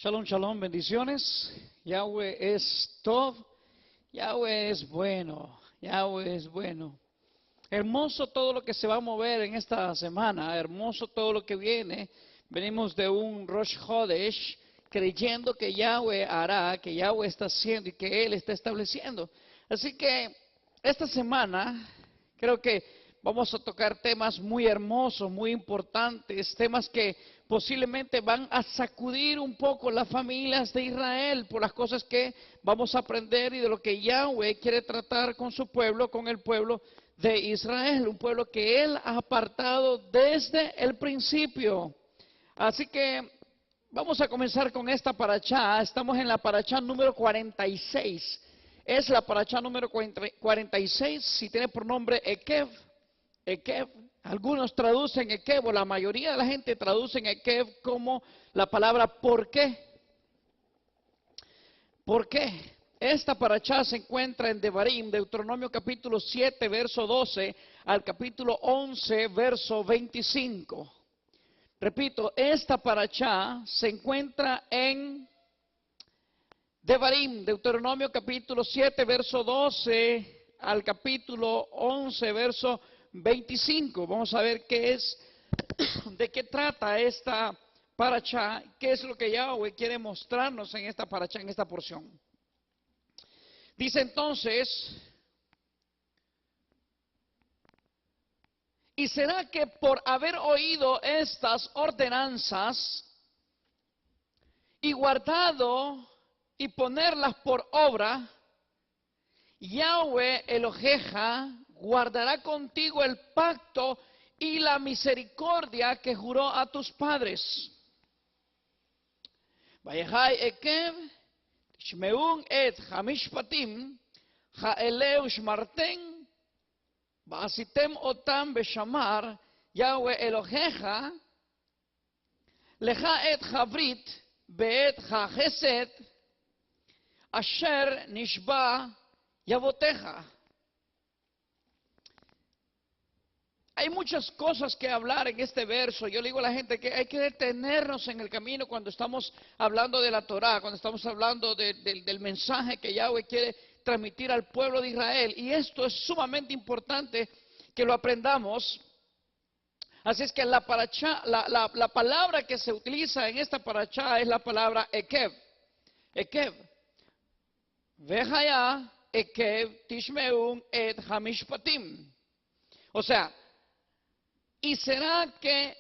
Shalom, shalom, bendiciones. Yahweh es Tov, Yahweh es bueno, Yahweh es bueno. Hermoso todo lo que se va a mover en esta semana, hermoso todo lo que viene. Venimos de un Rosh Chodesh creyendo que Yahweh hará, que Yahweh está haciendo y que Él está estableciendo. Así que esta semana creo que vamos a tocar temas muy hermosos, muy importantes, temas que posiblemente van a sacudir un poco las familias de Israel por las cosas que vamos a aprender y de lo que Yahweh quiere tratar con su pueblo, con el pueblo de Israel, un pueblo que Él ha apartado desde el principio. Así que vamos a comenzar con esta parashá. Estamos en la parashá número 46. Es la parashá número 46, si tiene por nombre Ekev. Ekev, algunos traducen Ekev, o la mayoría de la gente traduce Ekev como la palabra ¿por qué? ¿Por qué? Esta parashá se encuentra en Devarim, Deuteronomio capítulo 7, verso 12, al capítulo 11, verso 25. Repito, esta parashá se encuentra en Devarim, Deuteronomio capítulo 7, verso 12, al capítulo 11, verso 25. Vamos a ver qué es, de qué trata esta parashá, qué es lo que Yahweh quiere mostrarnos en esta parashá, en esta porción. Dice entonces: y será que por haber oído estas ordenanzas y guardado y ponerlas por obra, Yahweh Eloheja guardará contigo el pacto y la misericordia que juró a tus padres. Vayahai Ekev, Shmeun et Hamishpatim, Haeleu Shmarten, Baasitem Otam Beshamar, Yahweh Eloheja, Leja et Havrit, Beet HaChesed, Asher Nishba Yavoteja. Hay muchas cosas que hablar en este verso. Yo le digo a la gente que hay que detenernos en el camino cuando estamos hablando de la Torá, cuando estamos hablando del mensaje que Yahweh quiere transmitir al pueblo de Israel. Y esto es sumamente importante que lo aprendamos. Así es que la palabra que se utiliza en esta parashá es la palabra Ekev. Ekev. Vejaya Ekev Tishmeun et Hamishpatim. O sea, y será que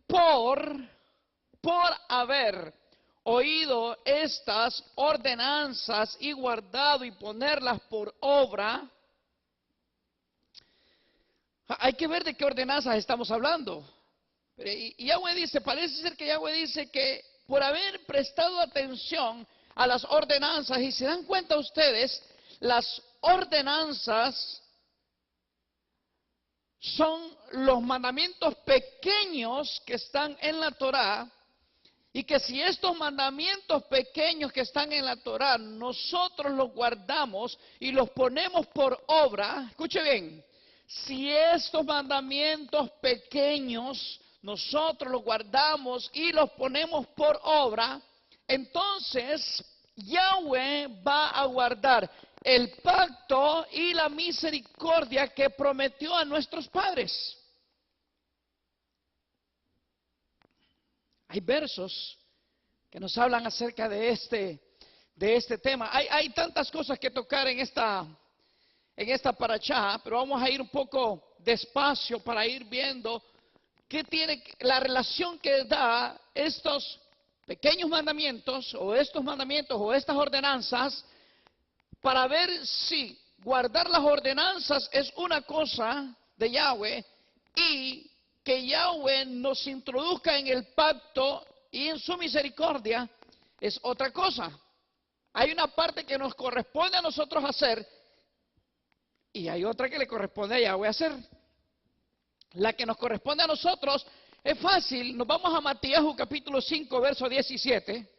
por haber oído estas ordenanzas y guardado y ponerlas por obra, hay que ver de qué ordenanzas estamos hablando. Y Yahweh dice, parece ser que Yahweh dice que por haber prestado atención a las ordenanzas, y se dan cuenta ustedes, las ordenanzas son los mandamientos pequeños que están en la Torá, y que si estos mandamientos pequeños que están en la Torá nosotros los guardamos y los ponemos por obra, escuche bien, si estos mandamientos pequeños nosotros los guardamos y los ponemos por obra, entonces Yahweh va a guardar el pacto y la misericordia que prometió a nuestros padres. Hay versos que nos hablan acerca de este tema. Hay tantas cosas que tocar en esta parashá, pero vamos a ir un poco despacio para ir viendo qué tiene la relación que da estos pequeños mandamientos o estas ordenanzas, para ver si guardar las ordenanzas es una cosa de Yahweh y que Yahweh nos introduzca en el pacto y en su misericordia es otra cosa. Hay una parte que nos corresponde a nosotros hacer y hay otra que le corresponde a Yahweh hacer. La que nos corresponde a nosotros es fácil. Nos vamos a Mateo capítulo 5, verso 17.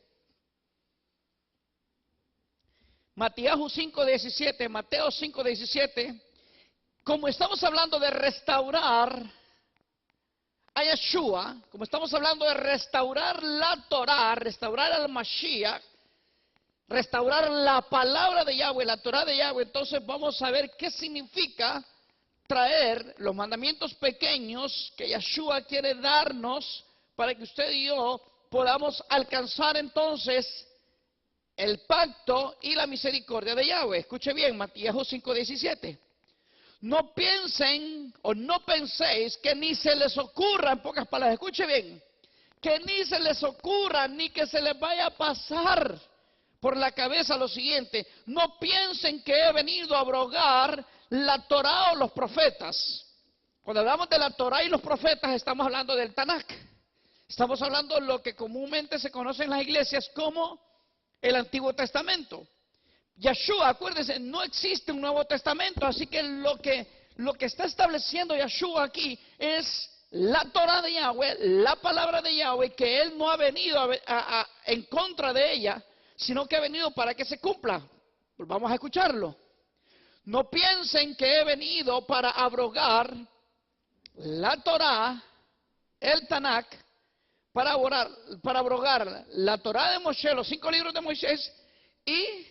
Mateo 5:17, como estamos hablando de restaurar, hay Yeshua, como estamos hablando de restaurar la Torah, restaurar al Mashiach, restaurar la palabra de Yahweh, la Torah de Yahweh, entonces vamos a ver qué significa traer los mandamientos pequeños que Yeshua quiere darnos para que usted y yo podamos alcanzar entonces el pacto y la misericordia de Yahweh. Escuche bien, Mateo 5:17. No piensen o no penséis que ni se les ocurra, en pocas palabras, escuche bien, que ni se les ocurra ni que se les vaya a pasar por la cabeza lo siguiente: no piensen que he venido a abrogar la Torah o los profetas. Cuando hablamos de la Torah y los profetas estamos hablando del Tanakh. Estamos hablando de lo que comúnmente se conoce en las iglesias como el Antiguo Testamento. Yeshua, acuérdense, no existe un Nuevo Testamento, así que lo que está estableciendo Yeshua aquí es la Torah de Yahweh, la palabra de Yahweh, que Él no ha venido en contra de ella, sino que ha venido para que se cumpla. Pues vamos a escucharlo. No piensen que he venido para abrogar la Torah, el Tanakh, para abrogar la Torah de Moshe, los 5 libros de Moisés, y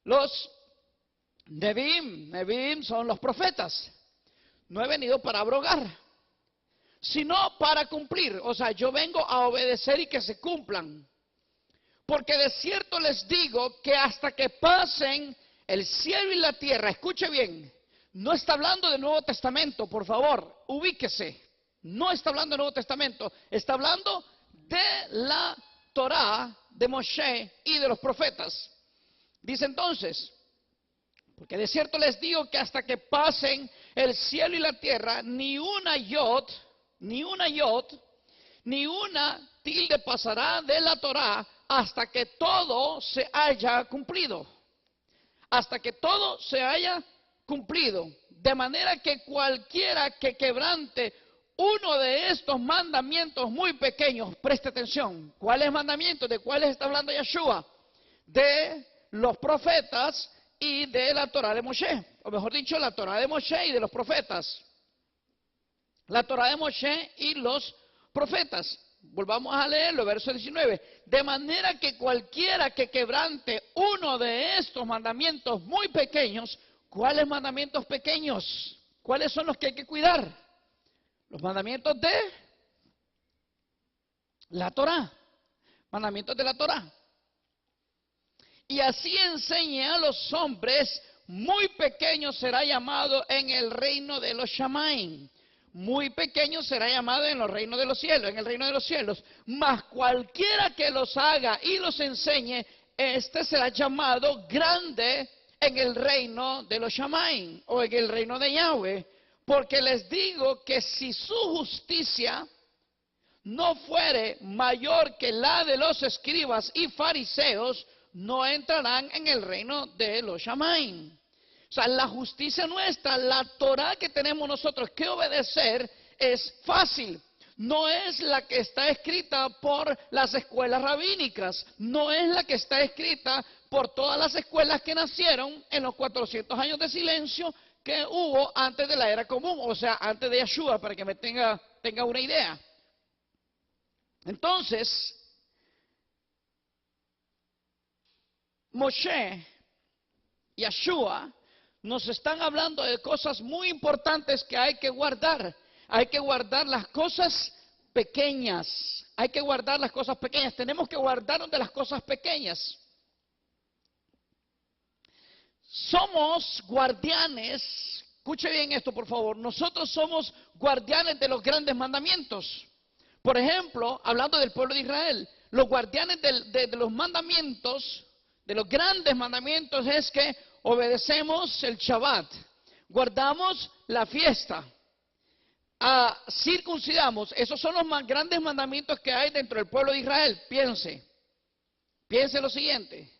los Nevi'im son los profetas. No he venido para abrogar, sino para cumplir. O sea, yo vengo a obedecer y que se cumplan. Porque de cierto les digo que hasta que pasen el cielo y la tierra, escuche bien, no está hablando del Nuevo Testamento, por favor, ubíquese. No está hablando del Nuevo Testamento, está hablando de la Torah de Moshe y de los profetas. Dice entonces, porque de cierto les digo que hasta que pasen el cielo y la tierra, ni una yod, ni una tilde pasará de la Torah hasta que todo se haya cumplido. Hasta que todo se haya cumplido. De manera que cualquiera que quebrante uno de estos mandamientos muy pequeños, preste atención, ¿cuáles mandamientos? ¿De cuáles está hablando Yeshua? De los profetas y de la Torah de Moshe, o mejor dicho, la Torah de Moshe y de los profetas. La Torah de Moshe y los profetas. Volvamos a leerlo, verso 19. De manera que cualquiera que quebrante uno de estos mandamientos muy pequeños, ¿cuáles mandamientos pequeños? ¿Cuáles son los que hay que cuidar? Los mandamientos de la Torah. Mandamientos de la Torah. Y así enseñe a los hombres, muy pequeño será llamado en el reino de los Shamaim. Muy pequeño será llamado en los reinos de los cielos, en el reino de los cielos. Mas cualquiera que los haga y los enseñe, este será llamado grande en el reino de los Shamaim, o en el reino de Yahweh. Porque les digo que si su justicia no fuere mayor que la de los escribas y fariseos, no entrarán en el reino de los Shamaim. O sea, la justicia nuestra, la Torah que tenemos nosotros que obedecer es fácil. No es la que está escrita por las escuelas rabínicas, no es la que está escrita por todas las escuelas que nacieron en los 400 años de silencio que hubo antes de la era común, o sea, antes de Yeshua, para que me tenga una idea. Entonces, Moshe y Yeshua nos están hablando de cosas muy importantes que hay que guardar. Hay que guardar las cosas pequeñas. Hay que guardar las cosas pequeñas. Tenemos que guardarnos de las cosas pequeñas. Somos guardianes. Escuche bien esto, por favor. Nosotros somos guardianes de los grandes mandamientos. Por ejemplo, hablando del pueblo de Israel, los guardianes de los mandamientos, de los grandes mandamientos, es que obedecemos el Shabbat, guardamos la fiesta, circuncidamos. Esos son los más grandes mandamientos que hay dentro del pueblo de Israel. Piense lo siguiente.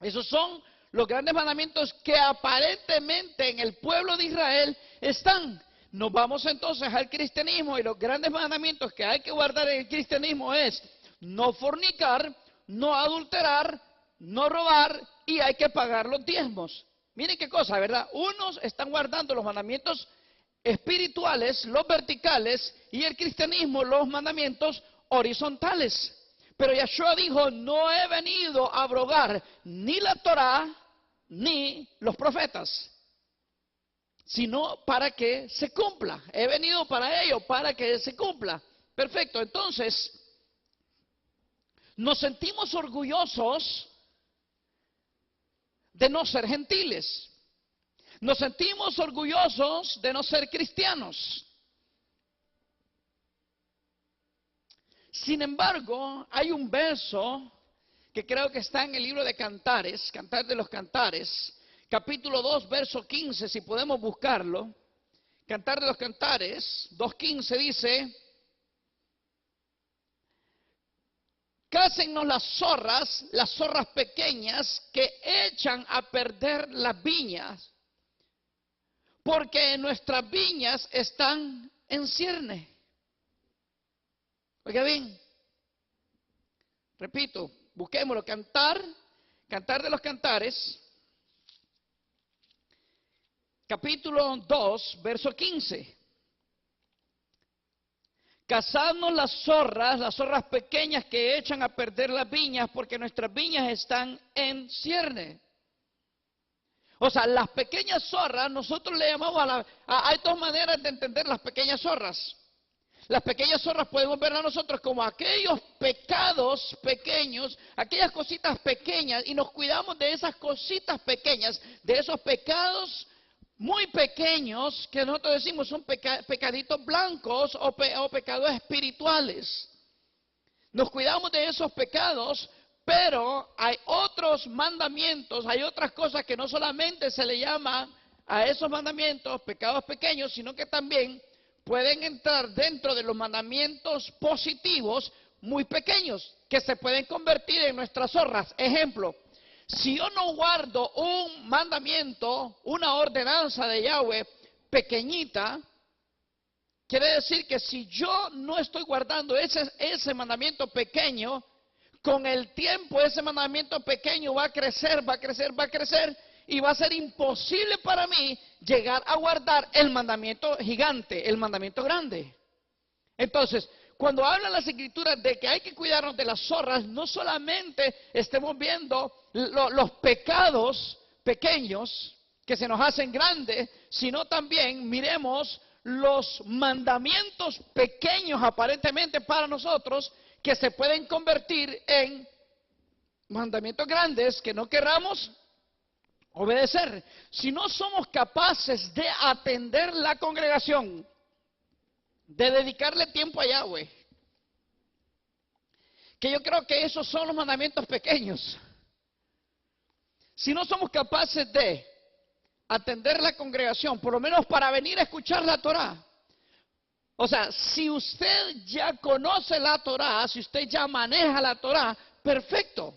Esos son los grandes mandamientos que aparentemente en el pueblo de Israel están. Nos vamos entonces al cristianismo y los grandes mandamientos que hay que guardar en el cristianismo es no fornicar, no adulterar, no robar y hay que pagar los diezmos. Miren qué cosa, ¿verdad? Unos están guardando los mandamientos espirituales, los verticales, y el cristianismo, los mandamientos horizontales. Pero Yeshua dijo, no he venido a abrogar ni la Torá ni los profetas, sino para que se cumpla. He venido para ello, para que se cumpla. Perfecto, entonces, nos sentimos orgullosos de no ser gentiles. Nos sentimos orgullosos de no ser cristianos. Sin embargo, hay un verso que creo que está en el libro de Cantares, Cantar de los Cantares, capítulo 2, verso 15, si podemos buscarlo. Cantar de los Cantares, 2:15 dice: cásennos las zorras pequeñas que echan a perder las viñas, porque nuestras viñas están en cierne. Oiga bien, repito, busquémoslo, Cantar de los Cantares, capítulo 2, verso 15. Cazadnos las zorras pequeñas que echan a perder las viñas, porque nuestras viñas están en cierne. O sea, las pequeñas zorras, nosotros le llamamos hay dos maneras de entender las pequeñas zorras. Las pequeñas zorras podemos ver a nosotros como aquellos pecados pequeños, aquellas cositas pequeñas, y nos cuidamos de esas cositas pequeñas, de esos pecados muy pequeños que nosotros decimos son pecaditos blancos o pecados espirituales. Nos cuidamos de esos pecados, pero hay otros mandamientos, hay otras cosas que no solamente se le llama a esos mandamientos pecados pequeños, sino que también pueden entrar dentro de los mandamientos positivos muy pequeños, que se pueden convertir en nuestras zorras. Ejemplo, si yo no guardo un mandamiento, una ordenanza de Yahweh pequeñita, quiere decir que si yo no estoy guardando ese mandamiento pequeño, con el tiempo ese mandamiento pequeño va a crecer, y va a ser imposible para mí llegar a guardar el mandamiento gigante, el mandamiento grande. Entonces, cuando hablan las escrituras de que hay que cuidarnos de las zorras, no solamente estemos viendo los pecados pequeños que se nos hacen grandes, sino también miremos los mandamientos pequeños aparentemente para nosotros que se pueden convertir en mandamientos grandes que no querramos obedecer. Si no somos capaces de atender la congregación, de dedicarle tiempo a Yahweh, que yo creo que esos son los mandamientos pequeños. Si no somos capaces de atender la congregación, por lo menos para venir a escuchar la Torá. O sea, si usted ya conoce la Torá, si usted ya maneja la Torá, perfecto.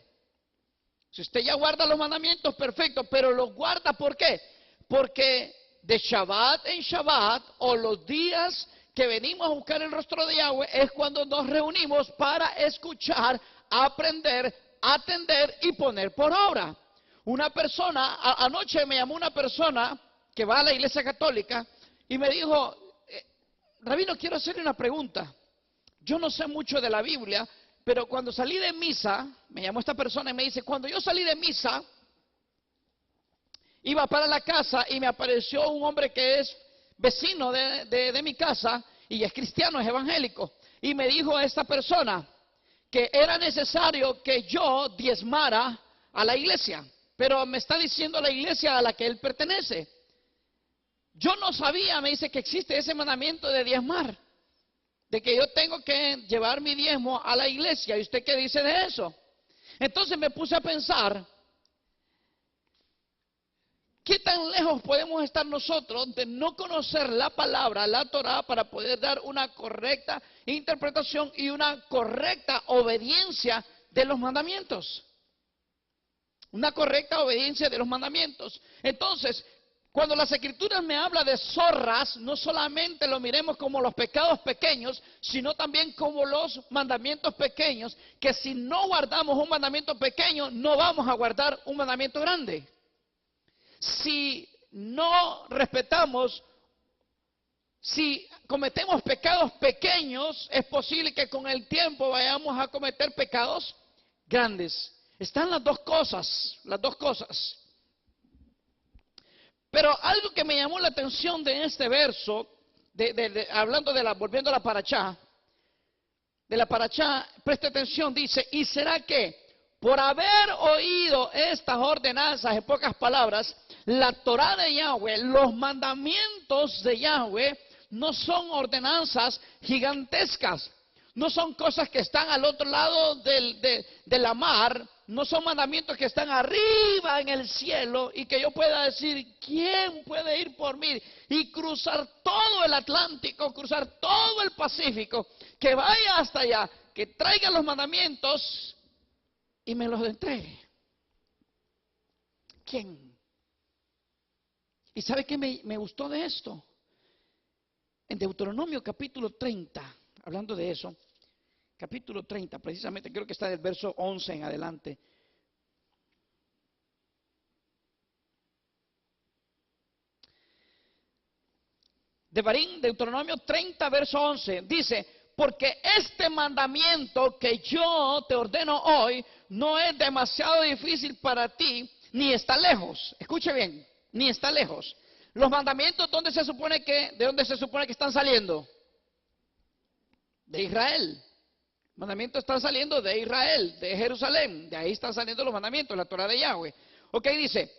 Si usted ya guarda los mandamientos, perfecto, pero los guarda, ¿por qué? Porque de Shabbat en Shabbat, o los días que venimos a buscar el rostro de Yahweh, es cuando nos reunimos para escuchar, aprender, atender y poner por obra. Una persona, anoche me llamó una persona que va a la iglesia católica y me dijo: Rabino, quiero hacerle una pregunta. Yo no sé mucho de la Biblia, pero cuando salí de misa, me llamó esta persona y me dice: cuando yo salí de misa, iba para la casa y me apareció un hombre que es vecino de mi casa y es cristiano, es evangélico. Y me dijo a esta persona que era necesario que yo diezmara a la iglesia, pero me está diciendo la iglesia a la que él pertenece. Yo no sabía, me dice, que existe ese mandamiento de diezmar, de que yo tengo que llevar mi diezmo a la iglesia. ¿Y usted qué dice de eso? Entonces me puse a pensar, ¿qué tan lejos podemos estar nosotros de no conocer la palabra, la Torá, para poder dar una correcta interpretación y una correcta obediencia de los mandamientos? Una correcta obediencia de los mandamientos. Entonces, cuando las escrituras me hablan de zorras, no solamente lo miremos como los pecados pequeños, sino también como los mandamientos pequeños, que si no guardamos un mandamiento pequeño, no vamos a guardar un mandamiento grande. Si no respetamos Si cometemos pecados pequeños, es posible que con el tiempo vayamos a cometer pecados grandes. Están las dos cosas, las dos cosas. Pero algo que me llamó la atención de este verso, hablando volviendo a la parachá, de la parachá, preste atención, dice, y será que por haber oído estas ordenanzas, en pocas palabras, la Torá de Yahweh, los mandamientos de Yahweh, no son ordenanzas gigantescas, no son cosas que están al otro lado de la mar, no son mandamientos que están arriba en el cielo y que yo pueda decir, ¿quién puede ir por mí? Y cruzar todo el Atlántico, cruzar todo el Pacífico, que vaya hasta allá, que traiga los mandamientos y me los entregue. ¿Quién? ¿Y sabe qué me gustó de esto? En Deuteronomio capítulo 30, hablando de eso, capítulo 30, precisamente creo que está del verso 11 en adelante. Devarim, Deuteronomio 30, verso 11, dice, porque este mandamiento que yo te ordeno hoy no es demasiado difícil para ti, ni está lejos. Escuche bien, ni está lejos. Los mandamientos, ¿de dónde se supone que están saliendo? De Israel. Los mandamientos están saliendo de Israel, de Jerusalén. De ahí están saliendo los mandamientos, la Torah de Yahweh. Ok, dice,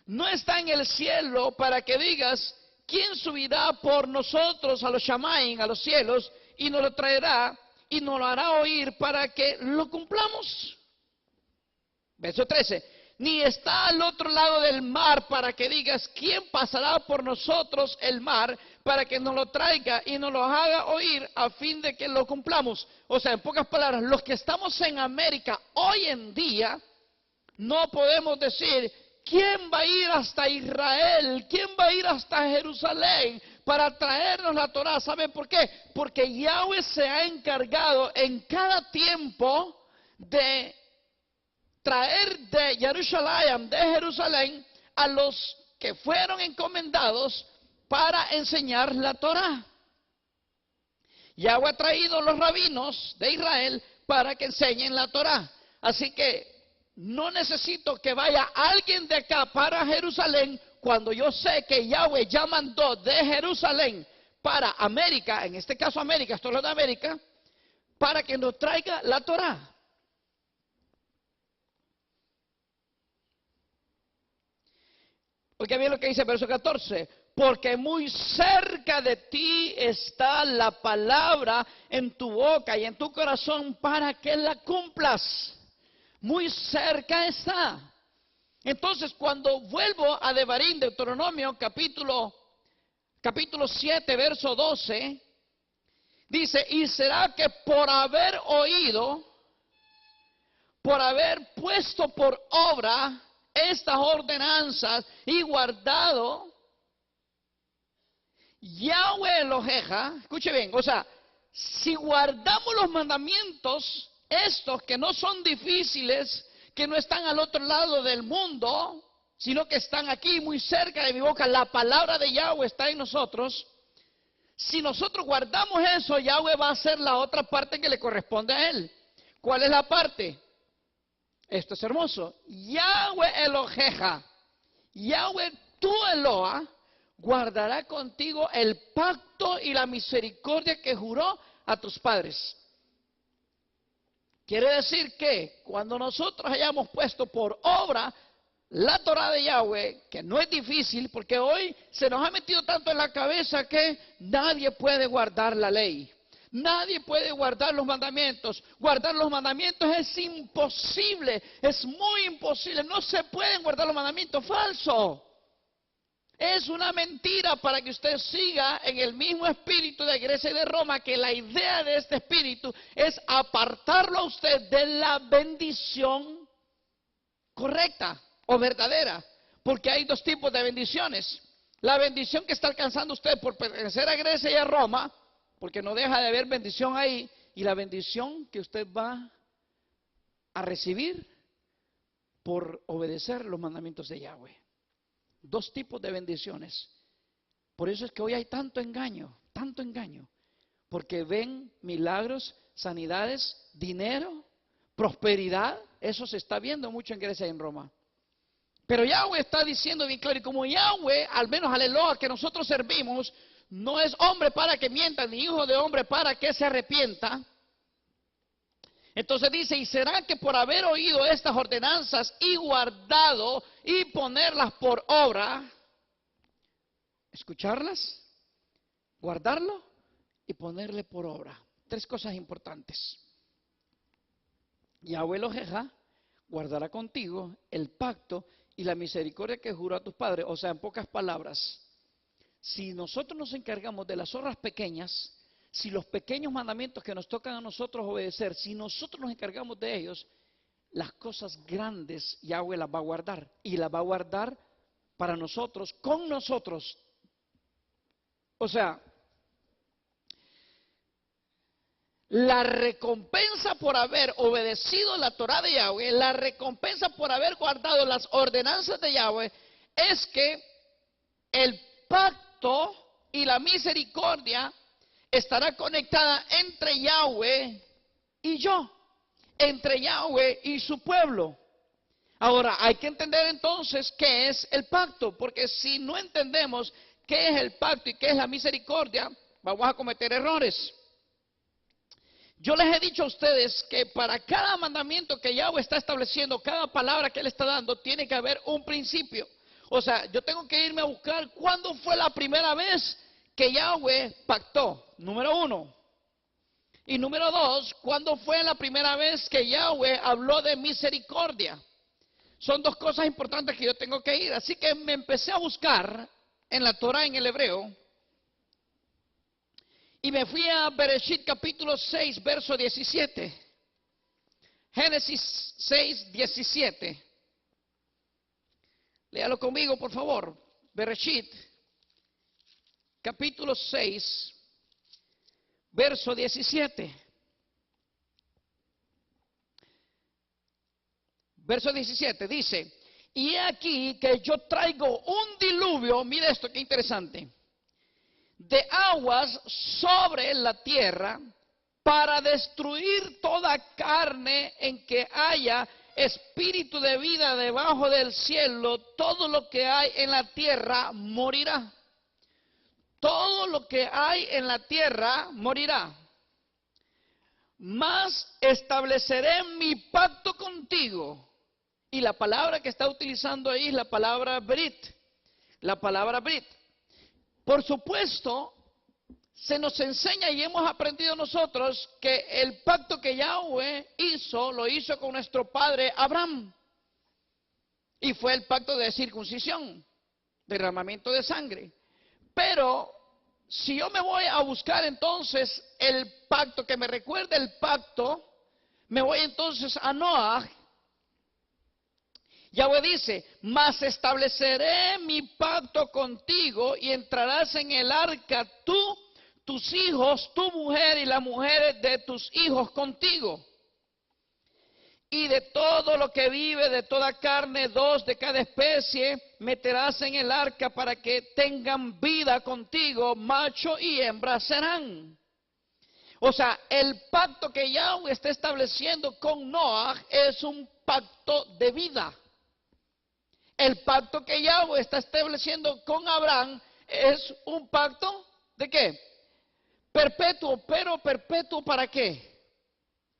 no está en el cielo para que digas, ¿quién subirá por nosotros a los Shamaim, a los cielos, y nos lo traerá y nos lo hará oír para que lo cumplamos? Verso 13. Ni está al otro lado del mar para que digas, ¿quién pasará por nosotros el mar para que nos lo traiga y nos lo haga oír a fin de que lo cumplamos? O sea, en pocas palabras, los que estamos en América hoy en día, no podemos decir, ¿quién va a ir hasta Israel? ¿Quién va a ir hasta Jerusalén para traernos la Torah? ¿Saben por qué? Porque Yahweh se ha encargado en cada tiempo de traer de Jerusalén, a los que fueron encomendados para enseñar la Torah. Yahweh ha traído los rabinos de Israel para que enseñen la Torah. Así que no necesito que vaya alguien de acá para Jerusalén cuando yo sé que Yahweh ya mandó de Jerusalén para América, en este caso América, esto es lo de América, para que nos traiga la Torah. Porque bien lo que dice el verso 14, porque muy cerca de ti está la palabra en tu boca y en tu corazón para que la cumplas. Muy cerca está. Entonces, cuando vuelvo a Devarim, Deuteronomio, capítulo 7, verso 12, dice, y será que por haber oído, por haber puesto por obra estas ordenanzas y guardado, Yahweh Eloheja, escuche bien, o sea, si guardamos los mandamientos, estos que no son difíciles, que no están al otro lado del mundo, sino que están aquí muy cerca de mi boca, la palabra de Yahweh está en nosotros. Si nosotros guardamos eso, Yahweh va a hacer la otra parte que le corresponde a él. ¿Cuál es la parte? Esto es hermoso. Yahweh Eloheja, Yahweh tu Eloa, guardará contigo el pacto y la misericordia que juró a tus padres. Quiere decir que cuando nosotros hayamos puesto por obra la Torah de Yahweh, que no es difícil, porque hoy se nos ha metido tanto en la cabeza que nadie puede guardar la ley. Nadie puede guardar los mandamientos. Guardar los mandamientos es imposible, es muy imposible. No se pueden guardar los mandamientos, falso. Es una mentira para que usted siga en el mismo espíritu de Grecia y de Roma, que la idea de este espíritu es apartarlo a usted de la bendición correcta o verdadera. Porque hay dos tipos de bendiciones. La bendición que está alcanzando usted por pertenecer a Grecia y a Roma, porque no deja de haber bendición ahí, y la bendición que usted va a recibir por obedecer los mandamientos de Yahweh. Dos tipos de bendiciones. Por eso es que hoy hay tanto engaño, porque ven milagros, sanidades, dinero, prosperidad. Eso se está viendo mucho en Grecia y en Roma. Pero Yahweh está diciendo bien claro, y como Yahweh, al menos aleluya, que nosotros servimos, no es hombre para que mienta, ni hijo de hombre para que se arrepienta. Entonces dice, y será que por haber oído estas ordenanzas y guardado y ponerlas por obra, escucharlas, guardarlo y ponerle por obra. Tres cosas importantes. Yahweh Eloheja guardará contigo el pacto y la misericordia que juró a tus padres. O sea, en pocas palabras, si nosotros nos encargamos de las obras pequeñas, si los pequeños mandamientos que nos tocan a nosotros obedecer, si nosotros nos encargamos de ellos, las cosas grandes Yahweh las va a guardar. Y las va a guardar para nosotros, con nosotros. O sea, la recompensa por haber obedecido la Torah de Yahweh, la recompensa por haber guardado las ordenanzas de Yahweh, es que el pacto y la misericordia estará conectada entre Yahweh y yo, entre Yahweh y su pueblo. Ahora, hay que entender entonces qué es el pacto, porque si no entendemos qué es el pacto y qué es la misericordia, vamos a cometer errores. Yo les he dicho a ustedes que para cada mandamiento que Yahweh está estableciendo, cada palabra que Él está dando, tiene que haber un principio. O sea, yo tengo que irme a buscar cuándo fue la primera vez que Yahweh pactó, número 1. Y número 2, ¿cuándo fue la primera vez que Yahweh habló de misericordia? Son dos cosas importantes que yo tengo que ir. Así que me empecé a buscar en la Torah, en el hebreo, y me fui a Bereshit capítulo 6, verso 17. Génesis 6, 17. Léalo conmigo, por favor. Bereshit capítulo 6, verso 17. Verso 17 dice, y he aquí que yo traigo un diluvio, mire esto, qué interesante, de aguas sobre la tierra para destruir toda carne en que haya espíritu de vida debajo del cielo. Todo lo que hay en la tierra morirá. Todo lo que hay en la tierra morirá. Mas estableceré mi pacto contigo. Y la palabra que está utilizando ahí es la palabra Brit. La palabra Brit. Por supuesto, se nos enseña y hemos aprendido nosotros que el pacto que Yahweh hizo, lo hizo con nuestro padre Abraham. Y fue el pacto de circuncisión, derramamiento de sangre. Pero si yo me voy a buscar entonces el pacto que me recuerde el pacto, me voy entonces a Noah. Yahweh dice, mas estableceré mi pacto contigo y entrarás en el arca tú, tus hijos, tu mujer y las mujeres de tus hijos contigo. Y de todo lo que vive, de toda carne, 2 de cada especie, meterás en el arca para que tengan vida contigo, macho y hembra serán. O sea, el pacto que Yahweh está estableciendo con Noah es un pacto de vida. El pacto que Yahweh está estableciendo con Abraham es un pacto ¿de qué? Perpetuo, pero perpetuo ¿para qué?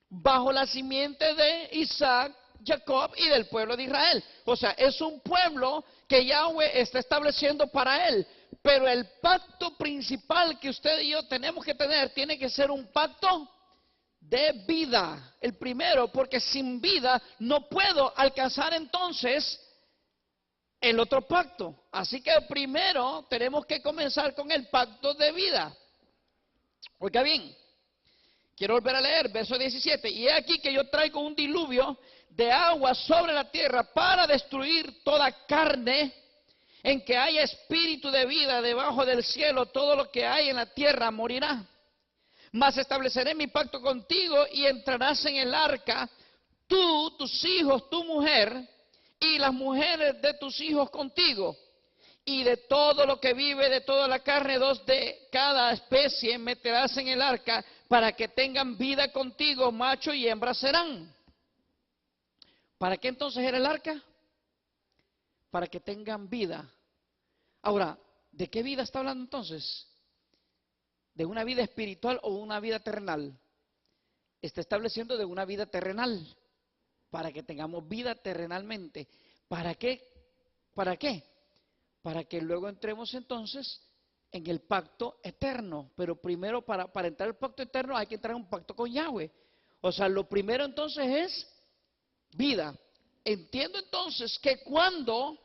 Bajo la simiente de Isaac, Jacob y del pueblo de Israel. O sea, es un pueblo que Yahweh está estableciendo para él. Pero el pacto principal que usted y yo tenemos que tener tiene que ser un pacto de vida. El primero, porque sin vida no puedo alcanzar entonces el otro pacto. Así que primero tenemos que comenzar con el pacto de vida. Oiga bien, quiero volver a leer, verso 17. Y he aquí que yo traigo un diluvio de agua sobre la tierra para destruir toda carne en que haya espíritu de vida debajo del cielo. Todo lo que hay en la tierra morirá. Mas estableceré mi pacto contigo y entrarás en el arca, tú, tus hijos, tu mujer y las mujeres de tus hijos contigo. y de todo lo que vive, de toda la carne, 2 de cada especie meterás en el arca, para que tengan vida contigo, macho y hembra serán. ¿Para qué entonces era el arca? Para que tengan vida. Ahora, ¿de qué vida está hablando entonces? ¿De una vida espiritual o una vida terrenal? Está estableciendo de una vida terrenal, para que tengamos vida terrenalmente. ¿Para qué? ¿Para qué? Para que luego entremos entonces en el pacto eterno. Pero primero, para entrar al pacto eterno hay que entrar en un pacto con Yahweh. O sea, lo primero entonces es vida. Entiendo entonces que cuando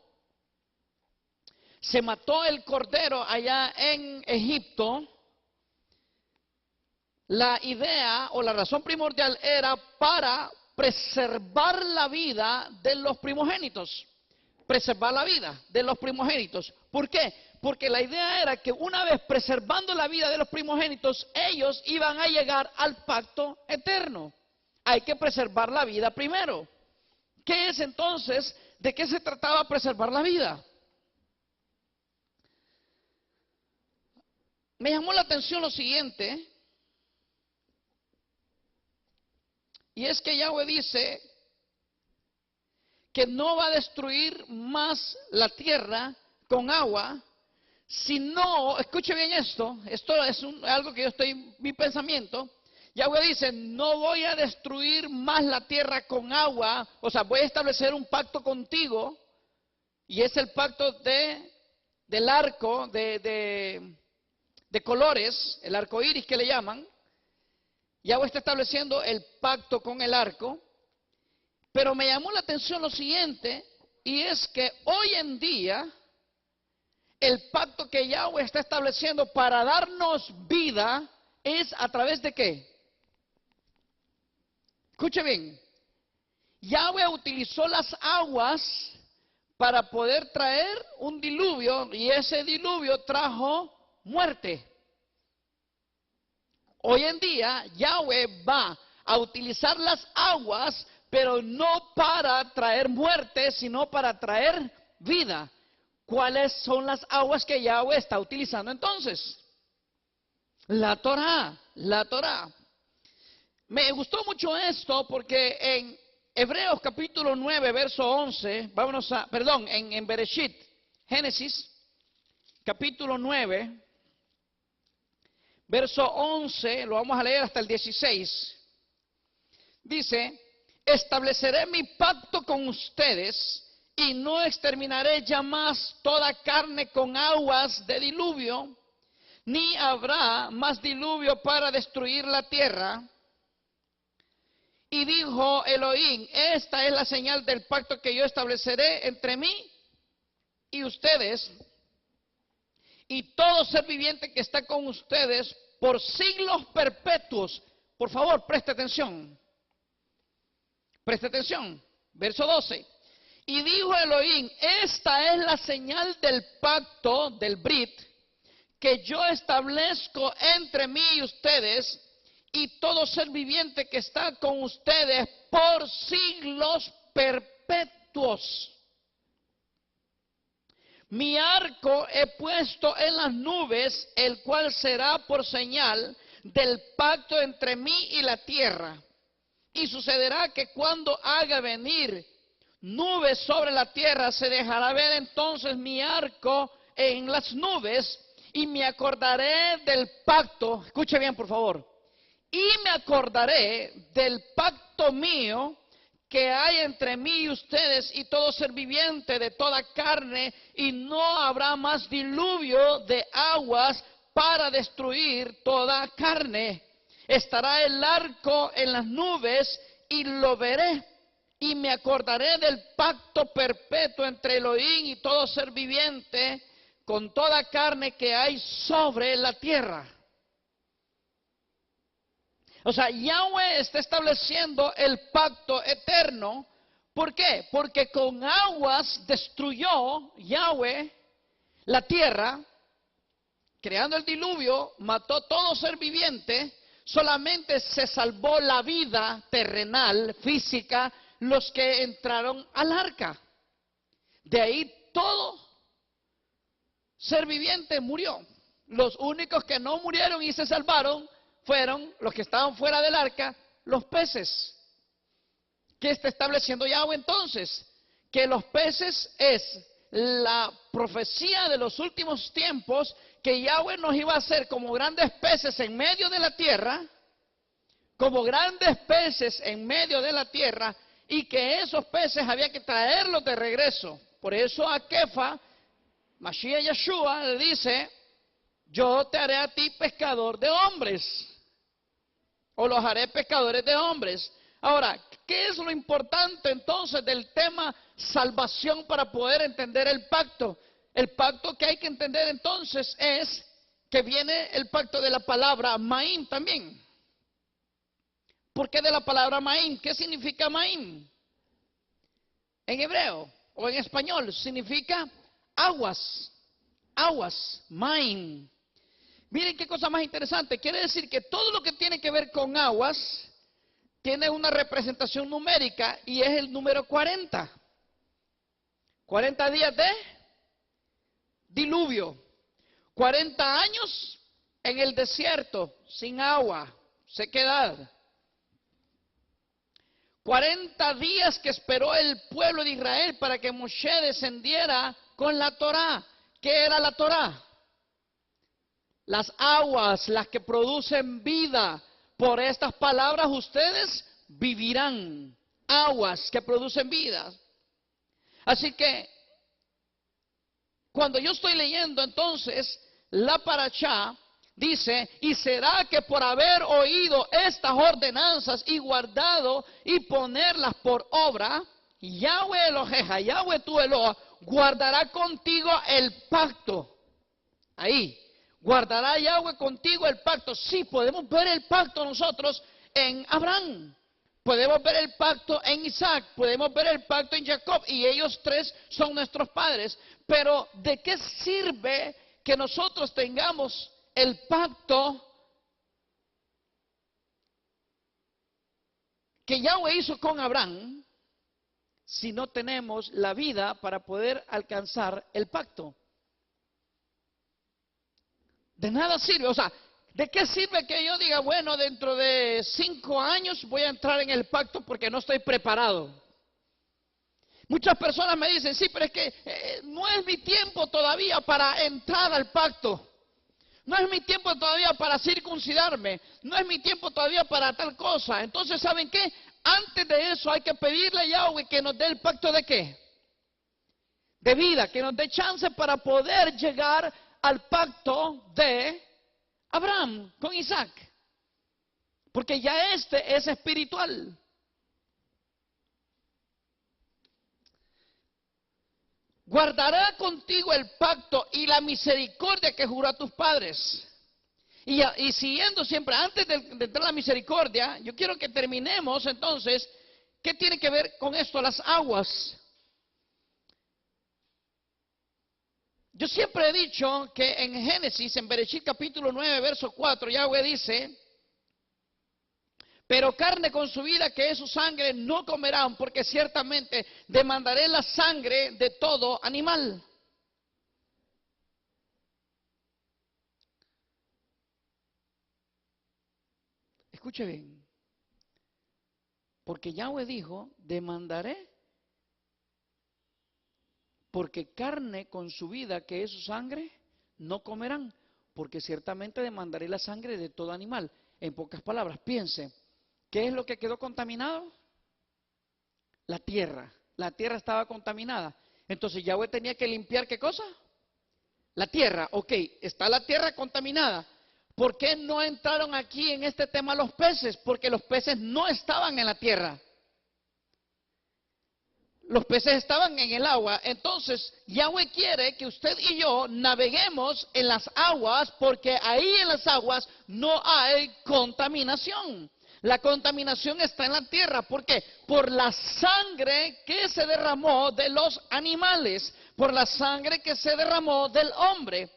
se mató el cordero allá en Egipto, la idea o la razón primordial era para preservar la vida de los primogénitos. Preservar la vida de los primogénitos. ¿Por qué? Porque la idea era que una vez preservando la vida de los primogénitos, ellos iban a llegar al pacto eterno. Hay que preservar la vida primero. ¿Qué es entonces? ¿De qué se trataba preservar la vida? Me llamó la atención lo siguiente, y es que Yahweh dice que no va a destruir más la tierra con agua, sino, escuche bien esto es algo que yo estoy, mi pensamiento. Yahweh dice, no voy a destruir más la tierra con agua, o sea, voy a establecer un pacto contigo, y es el pacto del arco, de colores, el arco iris que le llaman. Yahweh está estableciendo el pacto con el arco. Pero me llamó la atención lo siguiente, y es que hoy en día el pacto que Yahweh está estableciendo para darnos vida es a través de ¿qué? Escuche bien, Yahweh utilizó las aguas para poder traer un diluvio, y ese diluvio trajo muerte. Hoy en día Yahweh va a utilizar las aguas, pero no para traer muerte, sino para traer vida. ¿Cuáles son las aguas que Yahweh está utilizando entonces? La Torá, la Torá. Me gustó mucho esto porque en Hebreos capítulo 9, verso 11, en Bereshit, Génesis, capítulo 9, verso 11, lo vamos a leer hasta el 16. Dice, estableceré mi pacto con ustedes y no exterminaré ya más toda carne con aguas de diluvio, ni habrá más diluvio para destruir la tierra. Y dijo Elohim, esta es la señal del pacto que yo estableceré entre mí y ustedes y todo ser viviente que está con ustedes por siglos perpetuos. Por favor, preste atención. Preste atención. Verso 12. Y dijo Elohim, esta es la señal del pacto, del Brit, que yo establezco entre mí y ustedes y todo ser viviente que está con ustedes por siglos perpetuos. Mi arco he puesto en las nubes, el cual será por señal del pacto entre mí y la tierra. Y sucederá que cuando haga venir nubes sobre la tierra, se dejará ver entonces mi arco en las nubes, y me acordaré del pacto. Escuche bien, por favor. Y me acordaré del pacto mío que hay entre mí y ustedes y todo ser viviente de toda carne, y no habrá más diluvio de aguas para destruir toda carne. Estará el arco en las nubes y lo veré, y me acordaré del pacto perpetuo entre Elohim y todo ser viviente con toda carne que hay sobre la tierra. O sea, Yahweh está estableciendo el pacto eterno. ¿Por qué? Porque con aguas destruyó Yahweh la tierra, creando el diluvio, mató todo ser viviente. Solamente se salvó la vida terrenal, física, los que entraron al arca. De ahí todo ser viviente murió. Los únicos que no murieron y se salvaron fueron los que estaban fuera del arca, los peces. ¿Qué está estableciendo Yahweh entonces? Que los peces es la profecía de los últimos tiempos, que Yahweh nos iba a hacer como grandes peces en medio de la tierra, como grandes peces en medio de la tierra, y que esos peces había que traerlos de regreso. Por eso a Kefa, Mashiach Yeshua le dice: yo te haré a ti pescador de hombres, o los haré pescadores de hombres. Ahora, ¿qué es lo importante entonces del tema salvación para poder entender el pacto? El pacto que hay que entender entonces es que viene el pacto de la palabra Maim también. ¿Por qué de la palabra Maim? ¿Qué significa Maim? En hebreo o en español significa aguas, aguas, Maim. Miren qué cosa más interesante. Quiere decir que todo lo que tiene que ver con aguas tiene una representación numérica y es el número 40. 40 días de diluvio. 40 años en el desierto, sin agua, sequedad. 40 días que esperó el pueblo de Israel para que Moshe descendiera con la Torá. ¿Qué era la Torá? Las aguas, las que producen vida. Por estas palabras ustedes vivirán. Aguas que producen vida. Así que, cuando yo estoy leyendo entonces la parashá, dice: y será que por haber oído estas ordenanzas y guardado y ponerlas por obra, Yahweh Eloheja, Yahweh tu Eloah, guardará contigo el pacto. Ahí, guardará Yahweh contigo el pacto. Sí, podemos ver el pacto nosotros en Abraham. Podemos ver el pacto en Isaac, podemos ver el pacto en Jacob, y ellos tres son nuestros padres. Pero ¿de qué sirve que nosotros tengamos el pacto que Yahweh hizo con Abraham si no tenemos la vida para poder alcanzar el pacto? De nada sirve. O sea, ¿de qué sirve que yo diga, bueno, dentro de 5 años voy a entrar en el pacto porque no estoy preparado? Muchas personas me dicen: sí, pero es que no es mi tiempo todavía para entrar al pacto. No es mi tiempo todavía para circuncidarme. No es mi tiempo todavía para tal cosa. Entonces, ¿saben qué? Antes de eso hay que pedirle a Yahweh que nos dé el pacto de ¿qué? De vida, que nos dé chance para poder llegar al pacto de Abraham con Isaac. Porque ya este es espiritual. Guardará contigo el pacto y la misericordia que juró a tus padres. Y siguiendo siempre, antes de entrar a la misericordia, yo quiero que terminemos entonces, ¿qué tiene que ver con esto? Las aguas. Yo siempre he dicho que en Génesis, en Bereshit capítulo 9, verso 4, Yahweh dice: pero carne con su vida, que es su sangre, no comerán, porque ciertamente demandaré la sangre de todo animal. Escuche bien. Porque Yahweh dijo: demandaré, porque carne con su vida, que es su sangre, no comerán, porque ciertamente demandaré la sangre de todo animal. En pocas palabras, piense, ¿qué es lo que quedó contaminado? La tierra. La tierra estaba contaminada. Entonces Yahweh tenía que limpiar, ¿qué cosa? La tierra. Ok, está la tierra contaminada. ¿Por qué no entraron aquí en este tema los peces? Porque los peces no estaban en la tierra. Los peces estaban en el agua. Entonces Yahweh quiere que usted y yo naveguemos en las aguas, porque ahí en las aguas no hay contaminación. La contaminación está en la tierra. ¿Por qué? Por la sangre que se derramó de los animales, por la sangre que se derramó del hombre.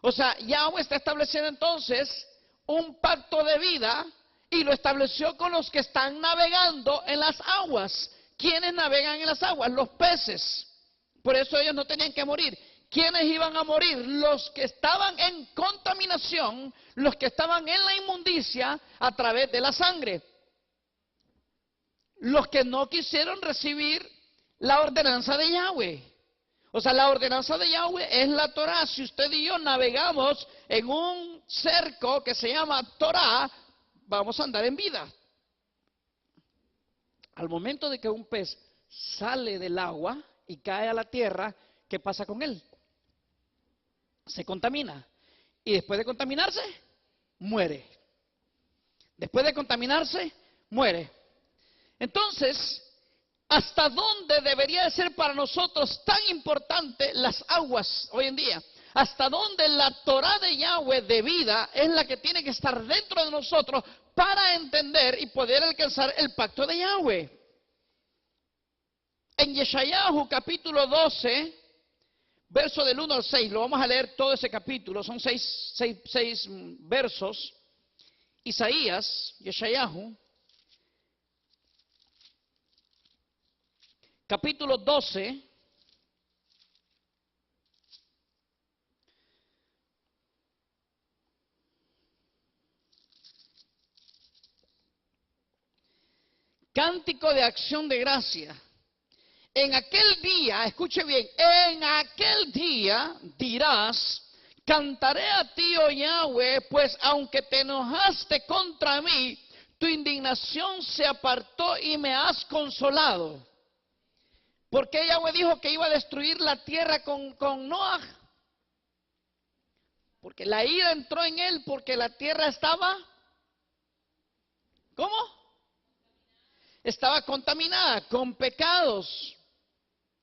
O sea, Yahweh está estableciendo entonces un pacto de vida, y lo estableció con los que están navegando en las aguas. ¿Quiénes navegan en las aguas? Los peces. Por eso ellos no tenían que morir. ¿quiénes iban a morir? Los que estaban en contaminación, los que estaban en la inmundicia a través de la sangre. Los que no quisieron recibir la ordenanza de Yahweh. O sea, la ordenanza de Yahweh es la Torah. Si usted y yo navegamos en un cerco que se llama Torah, vamos a andar en vida. Al momento de que un pez sale del agua y cae a la tierra, ¿qué pasa con él? Se contamina. Y después de contaminarse, muere. Después de contaminarse, muere. Entonces, ¿hasta dónde debería de ser para nosotros tan importante las aguas hoy en día? ¿Hasta dónde la Torah de Yahweh de vida es la que tiene que estar dentro de nosotros para entender y poder alcanzar el pacto de Yahweh? En Yeshayahu capítulo 12, verso del 1 al 6, lo vamos a leer todo ese capítulo, son seis versos. Isaías, Yeshayahu, capítulo 12, cántico de acción de gracia. En aquel día, escuche bien, en aquel día dirás, cantaré a ti, oh Yahweh, pues aunque te enojaste contra mí, tu indignación se apartó y me has consolado. Porque Yahweh dijo que iba a destruir la tierra con Noah. Porque la ira entró en él porque la tierra estaba, ¿cómo? Estaba contaminada con pecados.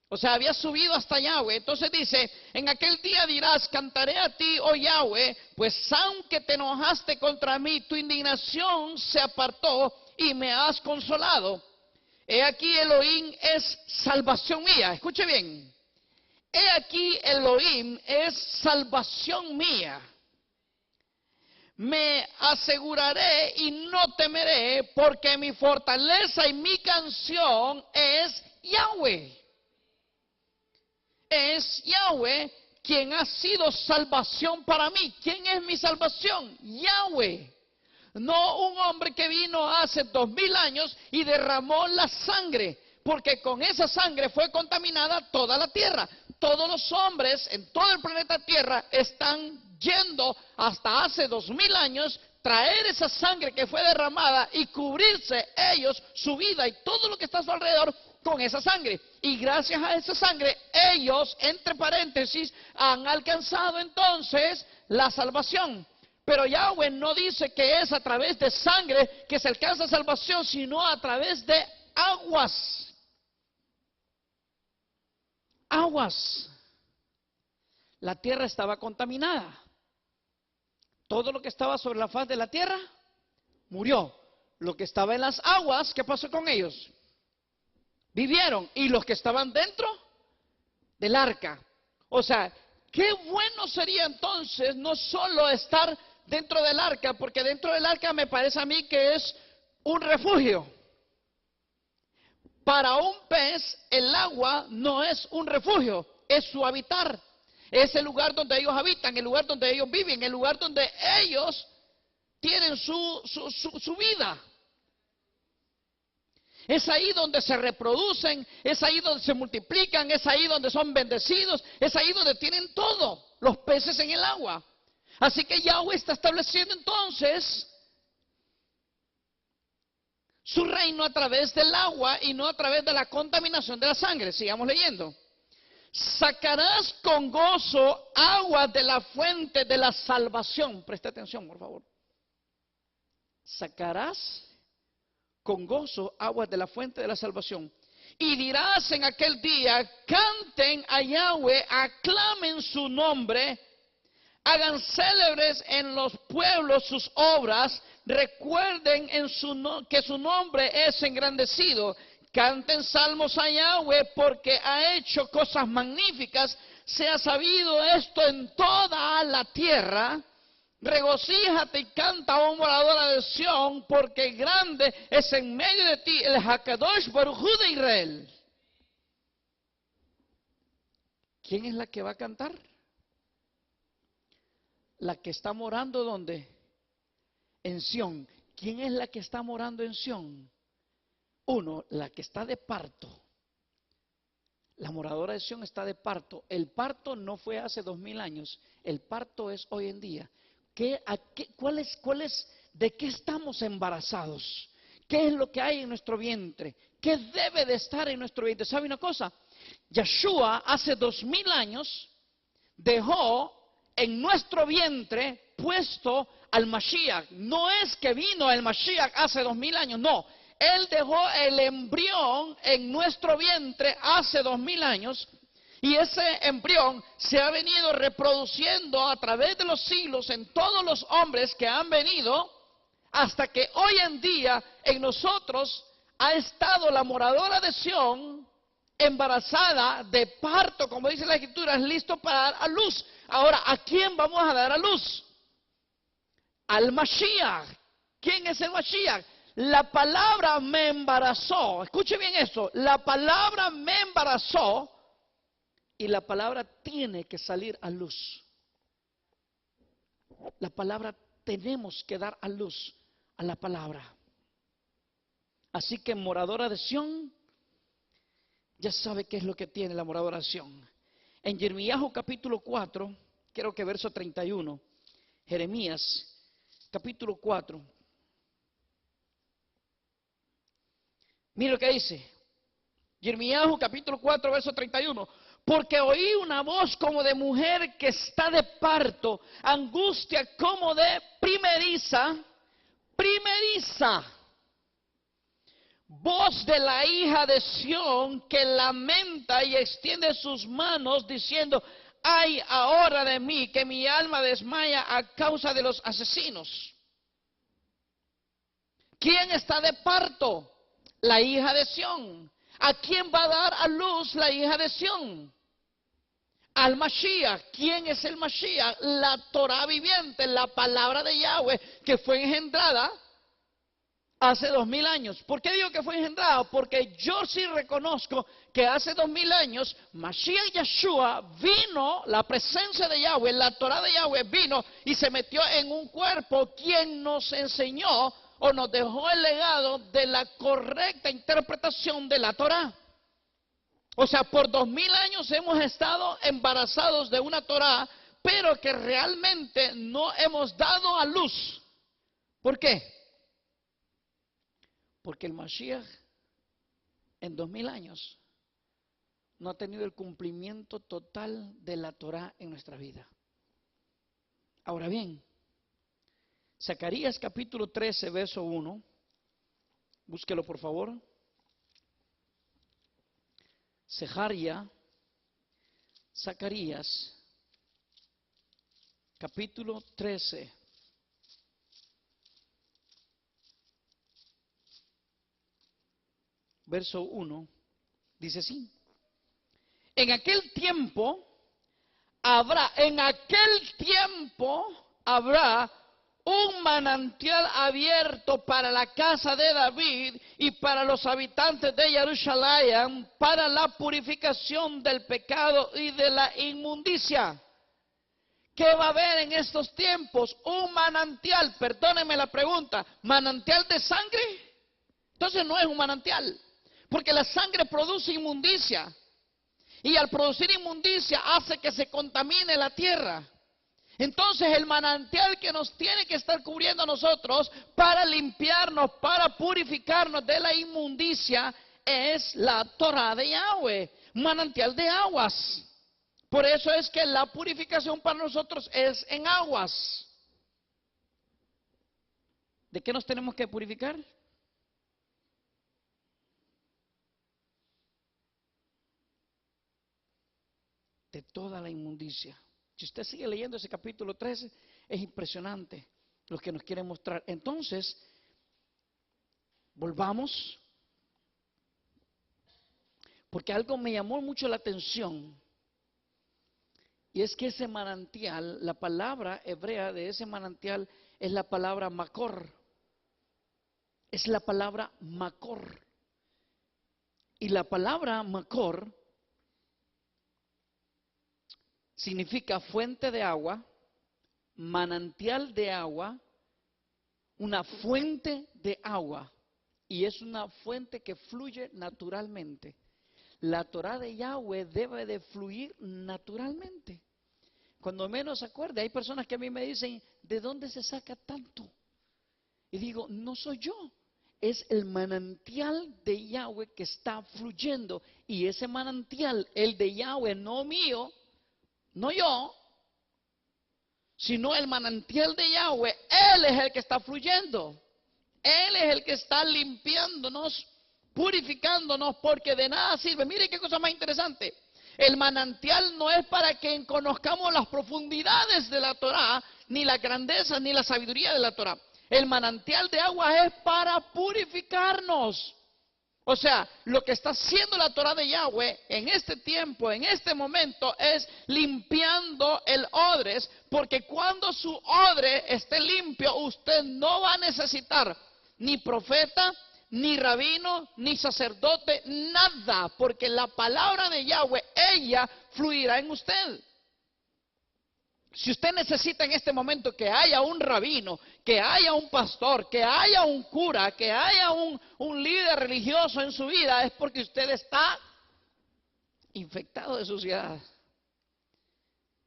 O sea, había subido hasta Yahweh. Entonces dice, en aquel día dirás, cantaré a ti, oh Yahweh, pues aunque te enojaste contra mí, tu indignación se apartó y me has consolado. He aquí Elohim es salvación mía. Escuche bien. He aquí Elohim es salvación mía. Me aseguraré y no temeré, porque mi fortaleza y mi canción es Yahweh. Es Yahweh quien ha sido salvación para mí. ¿Quién es mi salvación? Yahweh. No un hombre que vino hace 2000 años y derramó la sangre, porque con esa sangre fue contaminada toda la tierra. Todos los hombres en todo el planeta Tierra están yendo hasta hace 2000 años, traer esa sangre que fue derramada y cubrirse ellos, su vida y todo lo que está a su alrededor con esa sangre. Y gracias a esa sangre, ellos, entre paréntesis, han alcanzado entonces la salvación. Pero Yahweh no dice que es a través de sangre que se alcanza salvación, sino a través de aguas. Aguas. La tierra estaba contaminada. Todo lo que estaba sobre la faz de la tierra murió. Lo que estaba en las aguas, ¿qué pasó con ellos? Vivieron. Y los que estaban dentro del arca. O sea, qué bueno sería entonces no solo estar dentro del arca, porque dentro del arca me parece a mí que es un refugio. Para un pez el agua no es un refugio, es su habitar. Es el lugar donde ellos habitan, el lugar donde ellos viven, el lugar donde ellos tienen su vida. Es ahí donde se reproducen, es ahí donde se multiplican, es ahí donde son bendecidos, es ahí donde tienen todo, los peces en el agua. Así que Yahweh está estableciendo entonces su reino a través del agua y no a través de la contaminación de la sangre. Sigamos leyendo. Sacarás con gozo agua de la fuente de la salvación. Preste atención, por favor. Sacarás con gozo aguas de la fuente de la salvación. Y dirás en aquel día, canten a Yahweh, aclamen su nombre, hagan célebres en los pueblos sus obras, recuerden que su nombre es engrandecido. Canten salmos a Yahweh porque ha hecho cosas magníficas. Sea sabido esto en toda la tierra. Regocíjate y canta, oh moradora de Sión, porque grande es en medio de ti el Hakadosh Baruj Hu de Israel. ¿quién es la que va a cantar? La que está morando ¿dónde? En Sión. ¿Quién es la que está morando en Sión? Uno, la que está de parto. La moradora de Sión está de parto. El parto no fue hace 2000 años. El parto es hoy en día. ¿De qué estamos embarazados? ¿Qué es lo que hay en nuestro vientre? ¿Qué debe de estar en nuestro vientre? ¿Sabe una cosa? Yeshua hace 2000 años dejó en nuestro vientre puesto al Mashiach. No es que vino el Mashiach hace 2000 años, no. Él dejó el embrión en nuestro vientre hace 2000 años y ese embrión se ha venido reproduciendo a través de los siglos en todos los hombres que han venido hasta que hoy en día en nosotros ha estado la moradora de Sión embarazada de parto, como dice la Escritura, es listo para dar a luz. Ahora, ¿a quién vamos a dar a luz? Al Mashiach. ¿Quién es el Mashiach? La palabra me embarazó. Escuche bien eso. La palabra me embarazó y la palabra tiene que salir a luz. La palabra tenemos que dar a luz a la palabra. Así que moradora de Sión, ya sabe qué es lo que tiene la moradora de Sión. En Jeremías capítulo 4, creo que verso 31, Jeremías capítulo 4. Mire lo que dice. Jeremías capítulo 4, verso 31. Porque oí una voz como de mujer que está de parto, angustia como de primeriza, voz de la hija de Sión que lamenta y extiende sus manos diciendo, ay ahora de mí que mi alma desmaya a causa de los asesinos. ¿Quién está de parto? La hija de Sión. ¿A quién va a dar a luz la hija de Sión? Al Mashiach. ¿Quién es el Mashiach? La Torah viviente, la palabra de Yahweh que fue engendrada hace 2000 años. ¿Por qué digo que fue engendrada? Porque yo sí reconozco que hace 2000 años Mashiach Yeshua vino, la presencia de Yahweh, la Torah de Yahweh vino y se metió en un cuerpo quien nos enseñó o nos dejó el legado de la correcta interpretación de la Torah. O sea, por 2000 años hemos estado embarazados de una Torah, pero que realmente no hemos dado a luz. ¿Por qué? Porque el Mashiach en 2000 años no ha tenido el cumplimiento total de la Torah en nuestra vida. Ahora bien, Zacarías capítulo 13, verso 1, búsquelo por favor. Zacarías capítulo 13. Verso 1, dice así. En aquel tiempo habrá un manantial abierto para la casa de David y para los habitantes de Jerusalén para la purificación del pecado y de la inmundicia. ¿Qué va a haber en estos tiempos? Un manantial, perdónenme la pregunta, ¿manantial de sangre? Entonces no es un manantial, porque la sangre produce inmundicia y al producir inmundicia hace que se contamine la tierra. Entonces el manantial que nos tiene que estar cubriendo a nosotros para limpiarnos, para purificarnos de la inmundicia es la Torah de Yahweh, manantial de aguas. Por eso es que la purificación para nosotros es en aguas. ¿De qué nos tenemos que purificar? De toda la inmundicia. Si usted sigue leyendo ese capítulo 13, es impresionante lo que nos quiere mostrar. Entonces, volvamos, porque algo me llamó mucho la atención, y es que ese manantial, la palabra hebrea de ese manantial es la palabra Makor. Es la palabra Makor. Y la palabra Makor significa fuente de agua, manantial de agua, una fuente de agua. Y es una fuente que fluye naturalmente. La Torá de Yahweh debe de fluir naturalmente. Cuando menos se acuerde, hay personas que a mí me dicen, ¿de dónde se saca tanto? Y digo, no soy yo, es el manantial de Yahweh que está fluyendo. Y ese manantial, el de Yahweh, no mío, no yo, sino el manantial de Yahweh, Él es el que está fluyendo. Él es el que está limpiándonos, purificándonos, porque de nada sirve. Mire qué cosa más interesante. El manantial no es para que conozcamos las profundidades de la Torá, ni la grandeza, ni la sabiduría de la Torá. El manantial de agua es para purificarnos. O sea, lo que está haciendo la Torá de Yahweh en este tiempo, en este momento, es limpiando el odres, porque cuando su odre esté limpio, usted no va a necesitar ni profeta, ni rabino, ni sacerdote, nada, porque la palabra de Yahweh, ella fluirá en usted. Si usted necesita en este momento que haya un rabino, que haya un pastor, que haya un cura, que haya un líder religioso en su vida, es porque usted está infectado de suciedad.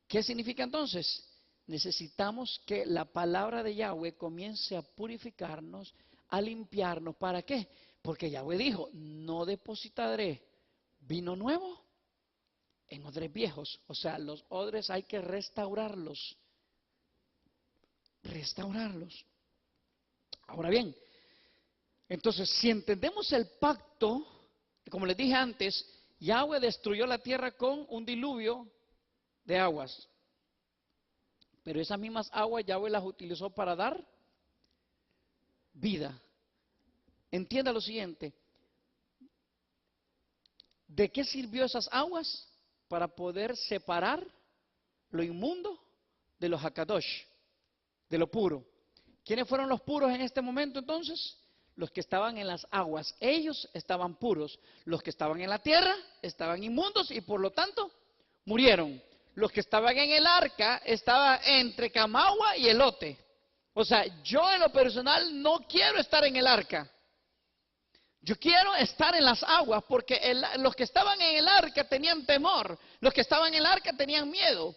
¿Qué significa entonces? Necesitamos que la palabra de Yahweh comience a purificarnos, a limpiarnos. ¿Para qué? Porque Yahweh dijo, no depositaré vino nuevo en odres viejos. O sea, los odres hay que restaurarlos. Restaurarlos. Ahora bien, entonces si entendemos el pacto, como les dije antes, Yahweh destruyó la tierra con un diluvio de aguas. Pero esas mismas aguas Yahweh las utilizó para dar vida. Entienda lo siguiente. ¿De qué sirvió esas aguas? Para poder separar lo inmundo de los hakadosh, de lo puro. ¿Quiénes fueron los puros en este momento entonces? Los que estaban en las aguas. Ellos estaban puros. Los que estaban en la tierra estaban inmundos y por lo tanto murieron. Los que estaban en el arca estaban entre camagua y elote. O sea, yo en lo personal no quiero estar en el arca. Yo quiero estar en las aguas porque los que estaban en el arca tenían temor. Los que estaban en el arca tenían miedo.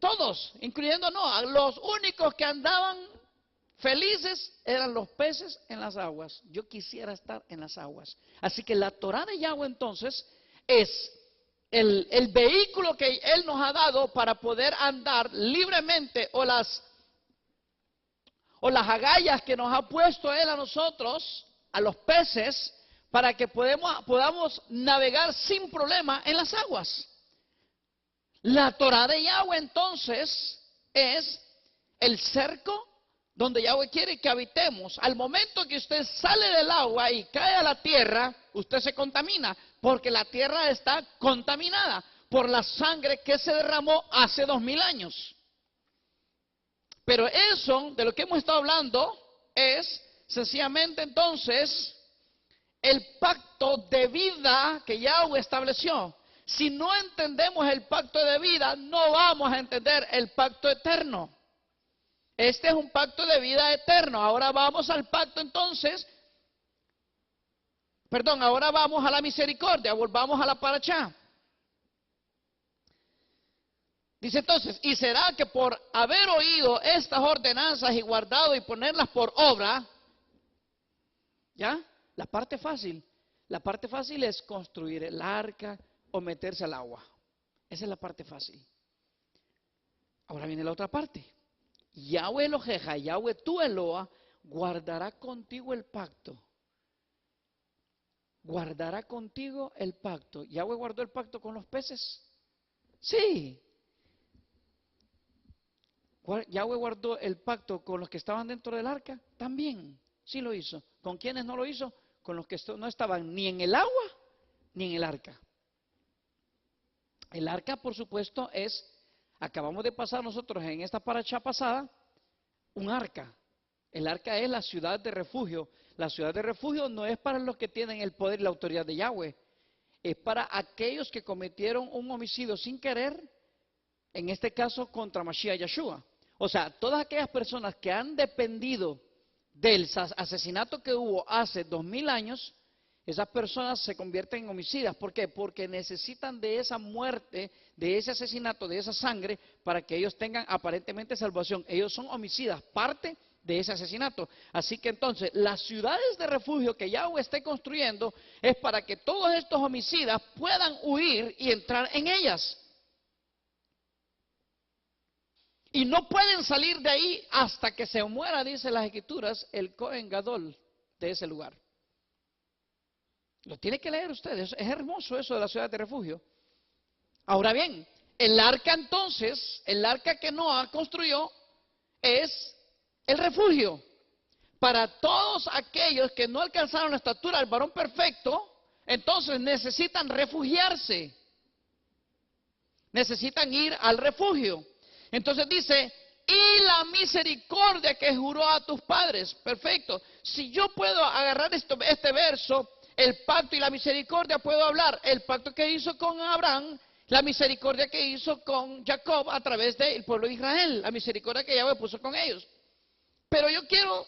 Todos, incluyendo Noa. Los únicos que andaban felices eran los peces en las aguas. Yo quisiera estar en las aguas. Así que la Torá de Yahweh entonces es el vehículo que Él nos ha dado para poder andar libremente, o las agallas que nos ha puesto Él a nosotros, a los peces, para que podamos navegar sin problema en las aguas. La Torá de Yahweh entonces es el cerco donde Yahweh quiere que habitemos. Al momento que usted sale del agua y cae a la tierra, usted se contamina, porque la tierra está contaminada por la sangre que se derramó hace 2000 años. Pero eso, de lo que hemos estado hablando, es sencillamente entonces el pacto de vida que Yahweh estableció. Si no entendemos el pacto de vida, no vamos a entender el pacto eterno. Este es un pacto de vida eterno. Ahora vamos al pacto entonces. Ahora vamos a la misericordia, volvamos a la parashá. Dice entonces, y será que por haber oído estas ordenanzas y guardado y ponerlas por obra, ¿ya? La parte fácil es construir el arca o meterse al agua. Esa es la parte fácil. Ahora viene la otra parte. Yahweh Eloheja, Yahweh tu Eloa, guardará contigo el pacto. Guardará contigo el pacto. ¿Yahweh guardó el pacto con los peces? Sí. ¿Yahweh guardó el pacto con los que estaban dentro del arca? También, sí lo hizo. ¿Con quiénes no lo hizo? Con los que no estaban ni en el agua ni en el arca. El arca, por supuesto, acabamos de pasar nosotros en esta parashá pasada, un arca. El arca es la ciudad de refugio. La ciudad de refugio no es para los que tienen el poder y la autoridad de Yahweh. es para aquellos que cometieron un homicidio sin querer, en este caso contra Mashiach Yeshua. O sea, todas aquellas personas que han dependido del asesinato que hubo hace 2000 años, esas personas se convierten en homicidas. ¿Por qué? Porque necesitan de esa muerte, de ese asesinato, de esa sangre, para que ellos tengan aparentemente salvación. Ellos son homicidas, parte de ese asesinato. Así que entonces, las ciudades de refugio que Yahweh esté construyendo es para que todos estos homicidas puedan huir y entrar en ellas. Y no pueden salir de ahí hasta que se muera, dice las Escrituras, el Cohen Gadol de ese lugar. Lo tiene que leer ustedes, es hermoso eso de la ciudad de refugio. Ahora bien, el arca entonces, el arca que Noah construyó es el refugio. Para todos aquellos que no alcanzaron la estatura del varón perfecto, entonces necesitan refugiarse. Necesitan ir al refugio. Entonces dice, y la misericordia que juró a tus padres. Perfecto. Si yo puedo agarrar este verso, el pacto y la misericordia, puedo hablar el pacto que hizo con Abraham, la misericordia que hizo con Jacob a través del pueblo de Israel, la misericordia que Yahweh puso con ellos. Pero yo quiero